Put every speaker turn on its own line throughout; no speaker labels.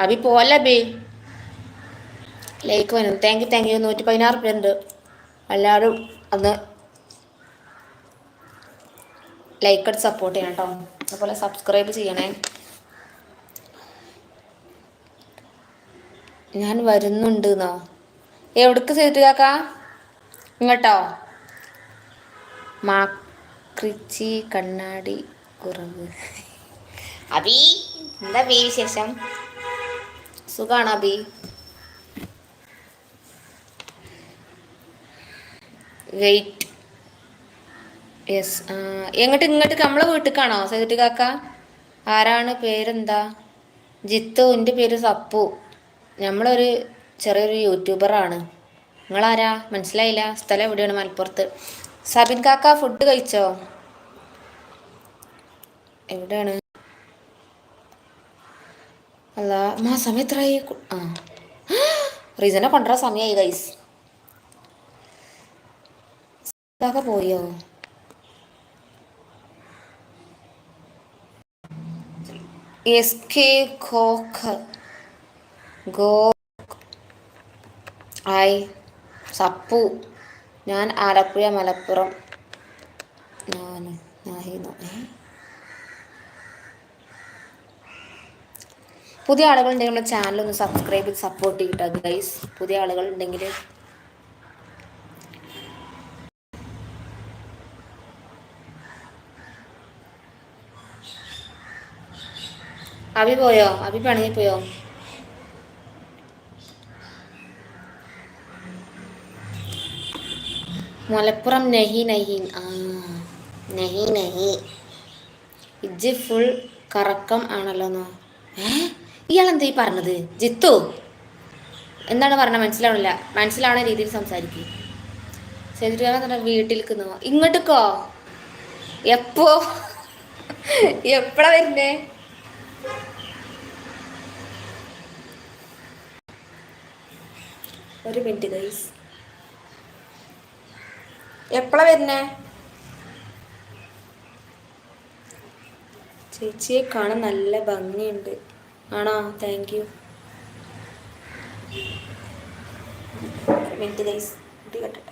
അബി പോലെ be like വരും. Thank you 116 ഉണ്ട്. എല്ലാവരും അന്ന് ലൈക്ക് അടിച്ച് സപ്പോർട്ട് ചെയ്യണം കേട്ടോ. അതുപോലെ സബ്സ്ക്രൈബ് ചെയ്യണേ. ഞാൻ വരുന്നുണ്ട് എന്നോ? എവിടേക്ക് സേറ്റ് കാക്കാ? ഇങ്ങോട്ടോ? മാക്രിച്ചി കണ്ണാടി കുറവ്. അബി എന്താ ബി വിശേഷം? സുഖാണോ അബി? വെയിറ്റ്. യെസ്. ഇങ്ങോട്ട് നമ്മളെ വീട്ടിലേക്കാണോ സേറ്റ് കാക്ക? ആരാണ്? പേരെന്താ? ജിത്തു. എൻ്റെ പേര് സപ്പു. നമ്മളൊരു ചെറിയൊരു യൂട്യൂബറാണ്. നിങ്ങളാരാ? മനസ്സിലായില്ല. സ്ഥലം എവിടെയാണ്? മലപ്പുറത്ത്. സബിൻ കാക്ക ഫുഡ് കഴിച്ചോ? എവിടെയാണ്? അല്ല സമയം എത്രയായി? റീസനെ കൊണ്ടുവരാൻ സമയമായി ഗൈസ്. കാക്ക പോയോ? എസ്.കെ. ഗോ ഹായ് സപ്പു. ഞാൻ ആലപ്പുഴ മലപ്പുറം. പുതിയ ആളുകളുണ്ടെങ്കിൽ നമ്മുടെ ചാനൽ ഒന്ന് സബ്സ്ക്രൈബ് ചെയ്ത് സപ്പോർട്ട് ചെയ്യട്ടോ ഗൈസ്. പുതിയ ആളുകൾ ഉണ്ടെങ്കിൽ അബി പോയോ? അബി പണിയിൽ പോയോ? മലപ്പുറം. നെഹി ഇജ്ജ് ഫുൾ കറക്കം ആണല്ലോന്നോ? ഇയാളെന്താ ഈ പറഞ്ഞത്? ജിത്തു എന്താണ് പറഞ്ഞത്? മനസ്സിലാവുന്ന രീതിയിൽ സംസാരിക്കും. ശരിക്കും വീട്ടിലേക്കുന്നോ? ഇങ്ങോട്ടേക്കോ? എപ്പോഴാ വരുന്നേ? ഒരു മിനിറ്റ് ഗൈസ്. എപ്പോഴാ വരുന്നേ? ചേച്ചിയെ കാണാൻ നല്ല ഭംഗിയുണ്ട്. ആണോ? Thank you. Minute guys. കുട്ടി കട്ടെ.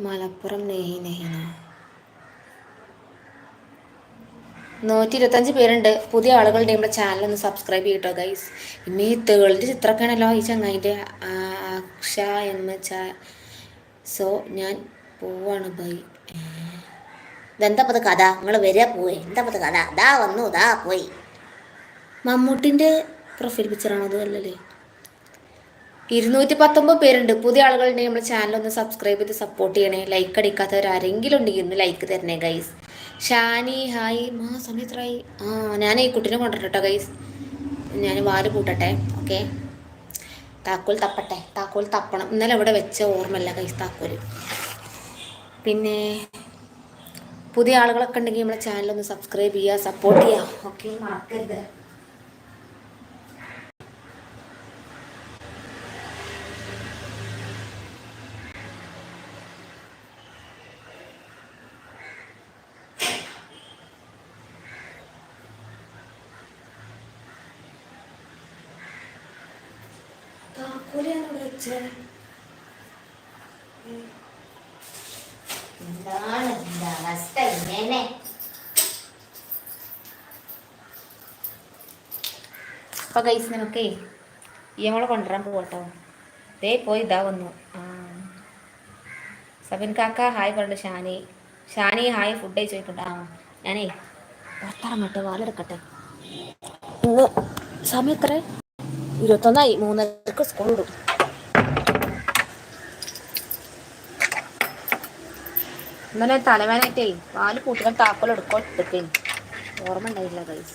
മലപ്പുറം. നെഹി 125 പേരുണ്ട്. പുതിയ ആളുകളുടെ നമ്മുടെ ചാനൽ ഒന്ന് സബ്സ്ക്രൈബ് ചെയ്യട്ടോ ഗൈസ്. ഇനി തേളിൻ്റെ ചിത്രമൊക്കെയാണല്ലോ ഈ ചങ്ങായിൻ്റെ. അക്ഷ സോ ഞാൻ പോവാണ് ബൈ. ഇതെന്താ പത് കഥ? നിങ്ങൾ വരിക പോയി. എന്താ പത് കഥ? ദാ വന്നു ദാ പോയി. മമ്മൂട്ടിൻ്റെ പ്രൊഫൈൽ പിക്ചറാണോ? അത് അല്ലല്ലേ. 219 പേരുണ്ട്. പുതിയ ആളുകളുണ്ടെങ്കിൽ നമ്മുടെ ചാനൽ ഒന്ന് സബ്സ്ക്രൈബ് ചെയ്ത് സപ്പോർട്ട് ചെയ്യണേ. ലൈക്ക് അടിക്കാത്തവർ ആരെങ്കിലും ഉണ്ടെങ്കിൽ ഒന്ന് ലൈക്ക് തരണേ ഗൈസ്. ഷാനി ഹായ്. സമയത്രായി. ഞാൻ ഈ കുട്ടീനെ കൊണ്ടുവരട്ടോ ഗൈസ്. ഞാൻ വാല് കൂട്ടട്ടെ. ഓക്കെ. താക്കോൽ തപ്പണം. ഇന്നലെ ഇവിടെ വെച്ച ഓർമ്മല്ല ഗൈസ് താക്കോൽ. പിന്നെ പുതിയ ആളുകളൊക്കെ ഉണ്ടെങ്കിൽ നമ്മുടെ ചാനൽ ഒന്ന് സബ്സ്ക്രൈബ് ചെയ്യുക, സപ്പോർട്ട് ചെയ്യുക. ഓക്കെ, മറക്കരുത്. എന്താണ് എൻ്റെ അവസ്ഥ ഇങ്ങനെ? അപ്പോൾ ഗൈസ് നമുക്ക് ഇയമ്മളെ കൊണ്ടുവരാൻ പോകട്ടോ. ദേ പോയി ഇതാ വന്നു. സബിൻ കാക്ക ഹായ് പറഞ്ഞു. ഷാനി ഹായ്. ഫുഡ് ചോദിക്കട്ടെ. ഞാനേ പുറത്തിറങ്ങട്ടെ, വാലെടുക്കട്ടെ. ഇന്ന് സമയം എത്ര? 21 3:30 സ്കൂൾ വിടും. ഇന്നലെ തലവേനായിട്ടേ വാല് കൂട്ടിക്കാൻ താക്കോൽ എടുക്കോ എടുക്കേ ഓർമ്മ ഉണ്ടായില്ല ഗൈസ്.